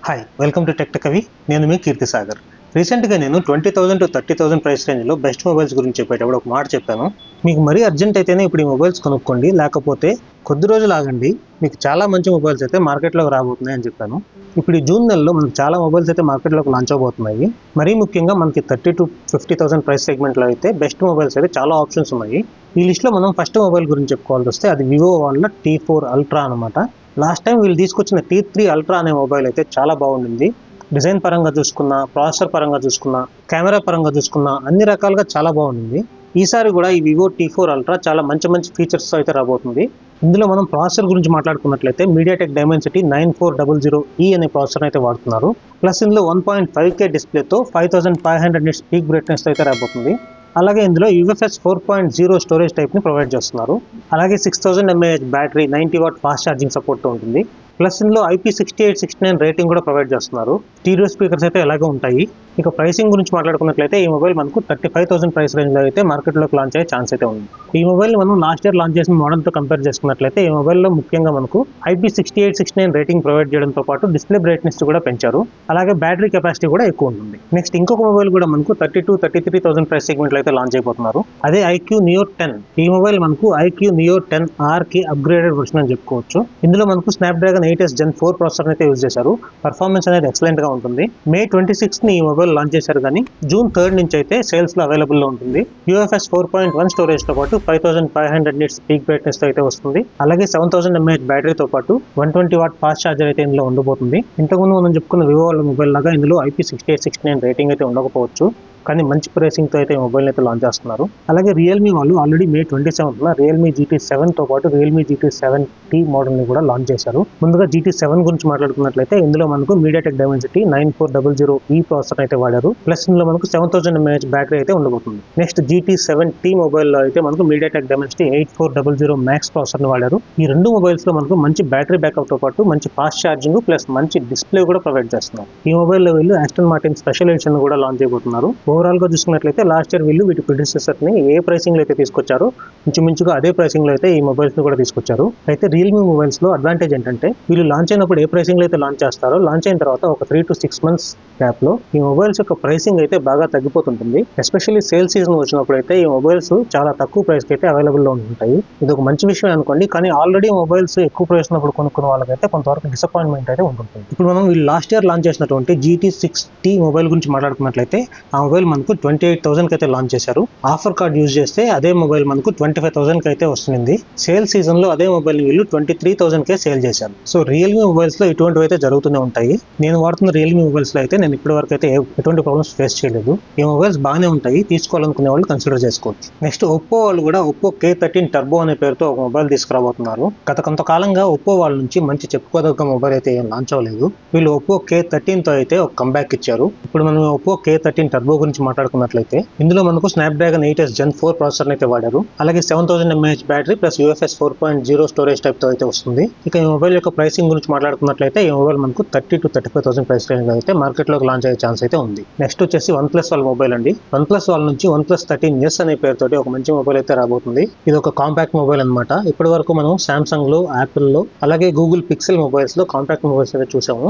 Hi, welcome to tech కవి. నేను మీ కీర్తి సాగర్. రీసెంట్గా నేను 20,000 to 30,000 ప్రైస్ రేంజ్లో బెస్ట్ మొబైల్స్ గురించి చెప్పేటప్పుడు ఒక మాట చెప్పాను. మీకు మరీ అర్జెంట్ అయితేనే ఇప్పుడు ఈ మొబైల్స్ కొనుక్కోండి, లేకపోతే కొద్ది రోజులు ఆగండి, మీకు చాలా మంచి మొబైల్స్ అయితే మార్కెట్లోకి రాబోతున్నాయి అని చెప్పాను. ఇప్పుడు ఈ జూన్ నెలలో మనకు చాలా మొబైల్స్ అయితే మార్కెట్లోకి లాంచ్ అవబోతున్నాయి. మరీ ముఖ్యంగా మనకి 30,000 to 50,000 ప్రైస్ సెగ్మెంట్లో అయితే బెస్ట్ మొబైల్స్ అయితే చాలా ఆప్షన్స్ ఉన్నాయి. ఈ లిస్ట్లో మనం ఫస్ట్ మొబైల్ గురించి చెప్పుకోవాల్సి వస్తే అది వివో వాళ్ళ T4 Ultra అనమాట. లాస్ట్ టైం వీళ్ళు తీసుకొచ్చిన T3 Ultra అనే మొబైల్ అయితే చాలా బాగుండింది. డిజైన్ పరంగా చూసుకున్నా, ప్రాసెసర్ పరంగా చూసుకున్నా, కెమెరా పరంగా చూసుకున్నా అన్ని రకాలుగా చాలా బాగుంది. ఈసారి కూడా ఈ వివో T4 Ultra చాలా మంచి ఫీచర్స్ అయితే రాబోతుంది. ఇందులో మనం ప్రాసెసర్ గురించి మాట్లాడుకున్నట్లయితే మీడియాటెక్ డైమెన్సిటీ 9400E అనే ప్రాసెసర్ అయితే వాడుతున్నారు. ప్లస్ ఇందులో 1.5K డిస్ప్లేతో 5500 nits పీక్ బ్రైట్నెస్ అయితే రాబోతుంది. అలాగే ఇందులో UFS 4.0 స్టోరేజ్ టైప్ని ప్రొవైడ్ చేస్తున్నారు. అలాగే 6000 mAh battery, 90 watt fast charging సపోర్ట్తో ఉంటుంది. ప్లస్ ఇందులో IP6869 రేటింగ్ కూడా ప్రొవైడ్ చేస్తున్నారు. స్టీరియో స్పీకర్స్ అయితే ఎలాగో ఉంటాయి. ఇక ప్రైసింగ్ గురించి మాట్లాడుకున్నట్లయితే ఈ మొబైల్ మనకు 35,000 ప్రైస్ రేంజ్లో అయితే మార్కెట్లోకి లాంచ్ అయ్యే ఛాన్స్ అయితే ఉంది. ఈ మొబైల్ మనం లాస్ట్ ఇయర్ లాంచ్ చేసిన మోడల్తో కంపేర్ చేసుకున్నట్లయితే ఈ మొబైల్లో ముఖ్యంగా మనకు IP6869 రేటింగ్ ప్రొవైడ్ చేయడంతో పాటు డిస్ప్లే బ్రైట్నెస్ కూడా పెంచారు. అలాగే బ్యాటరీ కెపాసిటీ కూడా ఎక్కువ ఉంటుంది. నెక్స్ట్ ఇంకొక మొబైల్ కూడా మనకు 32,000-33,000 ప్రైస్ సెగ్మెంట్లో అయితే లాంచ్ అయిపోతున్నారు. అదే iQ Neo 10. ఈ మొబైల్ మనకు iQ Neo 10R కి అప్గ్రేడెడ్ వర్షన్ అని చెప్పుకోవచ్చు. ఇందులో మనకు స్నాప్డ్రాగన్ 8s Gen 4 ప్రాసెసర్ అయితే యూజ్ చేశారు. పర్ఫార్మెన్స్ అనేది ఎక్సలెంట్ గా ఉంటుంది. May 26th ఈ మొబైల్ లాంచ్ చేశారు, కానీ June 3rd నుంచి అయితే సేల్స్ లో అవైలబుల్ లో ఉంటుంది. UFS 4.1 స్టోరేజ్ తో పాటు 5500 nits పీక్ బ్రైట్నెస్ తో అయితే వస్తుంది. అలాగే 7000 mAh బ్యాటరీతో పాటు 120 వాట్ ఫాస్ట్ ఛార్జర్ అయితే ఇందులో ఉండబోతుంది. ఇంతకుముందు మనం చెప్పుకున్న వివో వాళ్ళ మొబైల్ లాగా ఇందులో IP6869 రేటింగ్ అయితే ఉండకపోవచ్చు, కానీ మంచి ప్రైసింగ్తో అయితే మొబైల్ అయితే లాంచ్ చేస్తున్నారు. అలాగే రియల్మీ వాళ్ళు already May 27th Realme GT7 తో పాటు రియల్మీ GT7T మోడల్ని కూడా లాంచ్ చేశారు. ముందుగా GT7 గురించి మాట్లాడుకున్నట్లయితే ఇందులో మనకు మీడియాటెక్ డైమెన్సిటీ 9400E ప్రాసెసర్ అయితే వాడారు. ప్లస్ ఇందులో మనకు 7000 mAh బ్యాటరీ అయితే ఉండబోతుంది. నెక్స్ట్ GT7T మొబైల్లో అయితే మనకు మీడియాటెక్ డైమెన్సిటీ 8400 Max ప్రాసెసర్ని వాడారు. ఈ రెండు మొబైల్స్లో మనకు మంచి బ్యాటరీ బ్యాకప్ తో పాటు మంచి ఫాస్ట్ ఛార్జింగ్ ప్లస్ మంచి డిస్ప్లే కూడా ప్రొవైడ్ చేస్తున్నారు. ఈ మొబైల్లో వీళ్ళు ఆస్టన్ మార్టిన్ స్పెషల్ ఎడిషన్ కూడా లాంచ్ చేయబోతున్నారు. ఓవరాల్ గా చూసుకున్నట్లయితే లాస్ట్ ఇయర్ వీళ్ళు వీటి ప్రొడ్యూసర్ ని ఏ ప్రైసింగ్ లో అయితే తీసుకొచ్చారో ఇంచుమించుగా అదే ప్రైసింగ్ లో అయితే ఈ మొబైల్స్ ని కూడా తీసుకొచ్చారు. అయితే రియల్మీ మొబైల్స్ లో అడ్వాంటేజ్ ఏంటంటే వీళ్ళు లాంచ్ అయినప్పుడు ఏ ప్రైసింగ్ లో అయితే లాంచ్ చేస్తారో లాంచ్ అయిన తర్వాత ఒక 3 to 6 months గ్యాప్ లో ఈ మొబైల్స్ యొక్క ప్రైసింగ్ అయితే బాగా తగ్గిపోతుంటుంది. ఎస్పెషల్లీ సేల్ సీజన్ వచ్చినప్పుడు అయితే ఈ మొబైల్స్ చాలా తక్కువ ప్రైస్ కి అయితే అవైలబుల్ లో ఉంటాయి. ఇది ఒక మంచి విషయం అనుకోండి, కానీ ఆల్రెడీ మొబైల్స్ ఎక్కువ ప్రైస్ ఉన్నప్పుడు కొనుక్కున్న వాళ్ళకైతే కొంతవరకు డిసప్పాయింట్మెంట్ అయితే ఉంటుంది. ఇప్పుడు మనం వీళ్ళు లాస్ట్ ఇయర్ లాంచ్ చేసినటువంటి GT6T మొబైల్ గురించి మాట్లాడుకున్నట్లయితే ఆ మొబైల్ మనకు 28,000 కి అయితే లాంచ్ చేశారు. ఆఫర్ కార్డ్ యూజ్ చేస్తే అదే మొబైల్ మనకు 25,000 కి అయితే వస్తుంది. సేల్ సీజన్ లో అదే మొబైల్ వీళ్ళు 23,000 కే సేల్ చేశారు. సో రియల్మీ మొబైల్స్ లో ఇటువంటివి అయితే జరుగుతూనే ఉంటాయి. నేను వాడుతున్న రియల్మీ మొబైల్స్ లో అయితే నేను ఇప్పటి వరకు అయితే ఎటువంటి ప్రాబ్లమ్స్ ఫేస్ చేయలేదు. ఈ మొబైల్స్ బాగానే ఉంటాయి, తీసుకోవాలనుకునే వాళ్ళు కన్సిడర్ చేసుకోవచ్చు. నెక్స్ట్ ఒప్పో వాళ్ళు కూడా ఒప్పో K13 టర్బో అనే పేరుతో ఒక మొబైల్ తీసుకురాబోతున్నారు. గత కొంతకాలంగా ఒప్పో వాళ్ళ నుంచి మంచి చెప్పుకోదగ్గ మొబైల్ అయితే ఏం లాంచ్ అవ్వలేదు. వీళ్ళు ఒప్పో K13 తో అయితే ఒక కంబ్యాక్ ఇచ్చారు. ఇప్పుడు మనం ఒప్పో K13 టర్బో గురించి మాట్లాడుకున్నట్లయితే ఇందులో మనకు స్నాప్డ్రాగన్ 8s Gen 4 ప్రాసెసర్ అయితే వాడారు. అలాగే 7000 mAh battery plus UFS 4.0 storage type తో అయితే వస్తుంది. ఇక ఈ మొబైల్ యొక్క ప్రైసింగ్ గురించి మాట్లాడుకున్నట్లయితే ఈ మొబైల్ మనకు 30,000 to 35,000 ప్రైస్ రేంజ్ లో అయితే మార్కెట్ లోకి లాంచ్ అయ్యే ఛాన్స్ అయితే ఉంది. నెక్స్ట్ వచ్చేసి OnePlus వాళ్ళ మొబైల్ అండి. OnePlus వాళ్ళ నుంచి OnePlus 13s అనే పేరుతోటి ఒక మంచి మొబైల్ అయితే రాబోతుంది. ఇది ఒక కాంపాక్ట్ మొబైల్ అనమాట. ఇప్పటి వరకు మనం సామ్సంగ్ లో, యాపిల్ లో, అలాగే గూగుల్ పిక్సెల్ మొబైల్స్ లో కాంపాక్ట్ మొబైల్స్ అయితే చూసాము.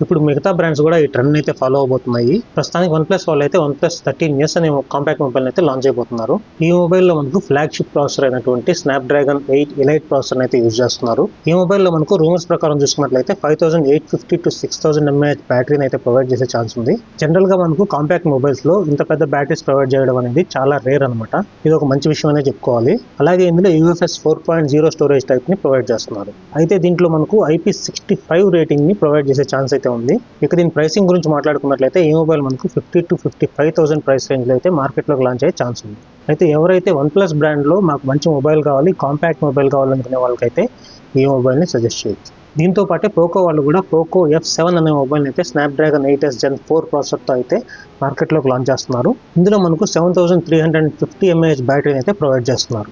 ఇప్పుడు మిగతా బ్రాండ్స్ కూడా ఈ ట్రెండ్ అయితే ఫాలో అవబోతున్నాయి. ప్రస్తుతానికి OnePlus వాళ్ళు అయితే OnePlus 13s అనే కాంపాక్ట్ మొబైల్ అయితే లాంచ్ అయిపోతున్నారు. ఈ మొబైల్ లో మనకు ఫ్లాగ్షిప్ ప్రాసెసర్ అయినటువంటి స్నాప్డ్రాగన్ 8 ఎలైట్ ప్రాసెసర్ అయితే యూజ్ చేస్తున్నారు. ఈ మొబైల్ లో మనకు రూమర్స్ ప్రకారం చూసుకున్నట్లయితే 5850 to 6000 mAh బ్యాటరీని అయితే ప్రొవైడ్ చేసే ఛాన్స్ ఉంది. జనరల్ గా మనకు కాంపాక్ట్ మొబైల్స్ లో ఇంత పెద్ద బ్యాటరీస్ ప్రొవైడ్ చేయడం అనేది చాలా రేర్ అనమాట. ఇది ఒక మంచి విషయం అనే చెప్పుకోవాలి. అలాగే ఇందులో UFS 4.0 స్టోరేజ్ టైప్ ని ప్రొవైడ్ చేస్తున్నారు. అయితే దీంట్లో మనకు IP65 రేటింగ్ ని ప్రొవైడ్ చేసే ఛాన్స్ అయితే ఉంది. ఇక దీని ప్రైసింగ్ గురించి మాట్లాడుకున్నట్లయితే ఈ మొబైల్ మనకు 50,000 to 55,000 ప్రైస్ రేంజ్ లో అయితే మార్కెట్ లోకి లాంచ్ అయ్యే ఛాన్స్ ఉంది. అయితే ఎవరైతే OnePlus బ్రాండ్ లో మాకు మంచి మొబైల్ కావాలి, కాంపాక్ట్ మొబైల్ కావాలనుకునే వాళ్ళకైతే ఈ మొబైల్ ని సజెస్ట్ చేయొచ్చు. దీంతో పాటే పోకో వాళ్ళు కూడా పోకో F7 అనే మొబైల్ అయితే స్నాప్డ్రాగన్ 8s Gen 4 ప్రాసెసర్తో అయితే మార్కెట్లోకి లాంచ్ చేస్తున్నారు. ఇందులో మనకు 7350 mAh బ్యాటరీని అయితే ప్రొవైడ్ చేస్తున్నారు.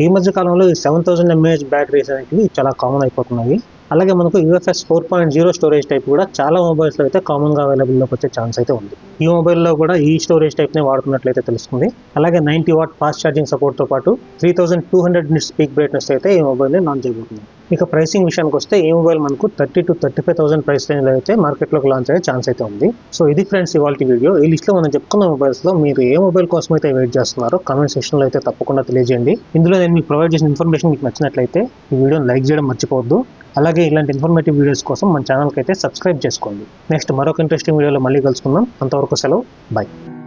ఈ మధ్య కాలంలో ఈ 7000 mAh బ్యాటరీస్ అనేవి చాలా కామన్ అయిపోతున్నాయి. అలాగే మనకు UFS 4.0 స్టోరేజ్ టైప్ కూడా చాలా మొబైల్స్లో అయితే కామన్గా అవైలబుల్లోకి వచ్చే ఛాన్స్ అయితే ఉంది. ఈ మొబైల్లో కూడా ఈ స్టోరేజ్ టైప్నే వాడుతున్నట్లయితే తెలుస్తుంది. అలాగే 90 వాట్ ఫాస్ట్ ఛార్జింగ్ సపోర్ట్తో పాటు 3200 నిట్స్ పీక్ బ్రైట్నెస్ అయితే ఈ మొబైల్ని లాంచ్ చేయబోతుంది. ఇక ప్రైసింగ్ విషయానికి వస్తే ఈ మొబైల్ మనకు 30,000 to 35,000 ప్రైస్ రేంజ్లో అయితే మార్కెట్లోకి లాంచ్ అయ్యే ఛాన్స్ అయితే ఉంది. సో ఇది ఫ్రెండ్స్ ఇవాళ వీడియో. ఈ లిస్ట్లో మనం చెప్పుకున్న మొబైల్స్లో మీరు ఏ మొబైల్ కోసం అయితే వెయిట్ చేస్తున్నారో కామెంట్ సెక్షన్లో అయితే తప్పకుండా తెలియజేయండి. ఇందులో నేను మీకు ప్రొవైడ్ చేసిన ఇన్ఫర్మేషన్ మీకు నచ్చినట్లయితే ఈ వీడియోని లైక్ చేయడం మర్చిపోవద్దు. అలాగే ఇలాంటి ఇన్ఫర్మేటివ్ వీడియోస్ కోసం మన ఛానల్కి అయితే సబ్స్క్రైబ్ చేసుకోండి. నెక్స్ట్ మరొక ఇంట్రెస్టింగ్ వీడియోలో మళ్ళీ కలుసుకుందాం. అంతవరకు సెలవు, బాయ్.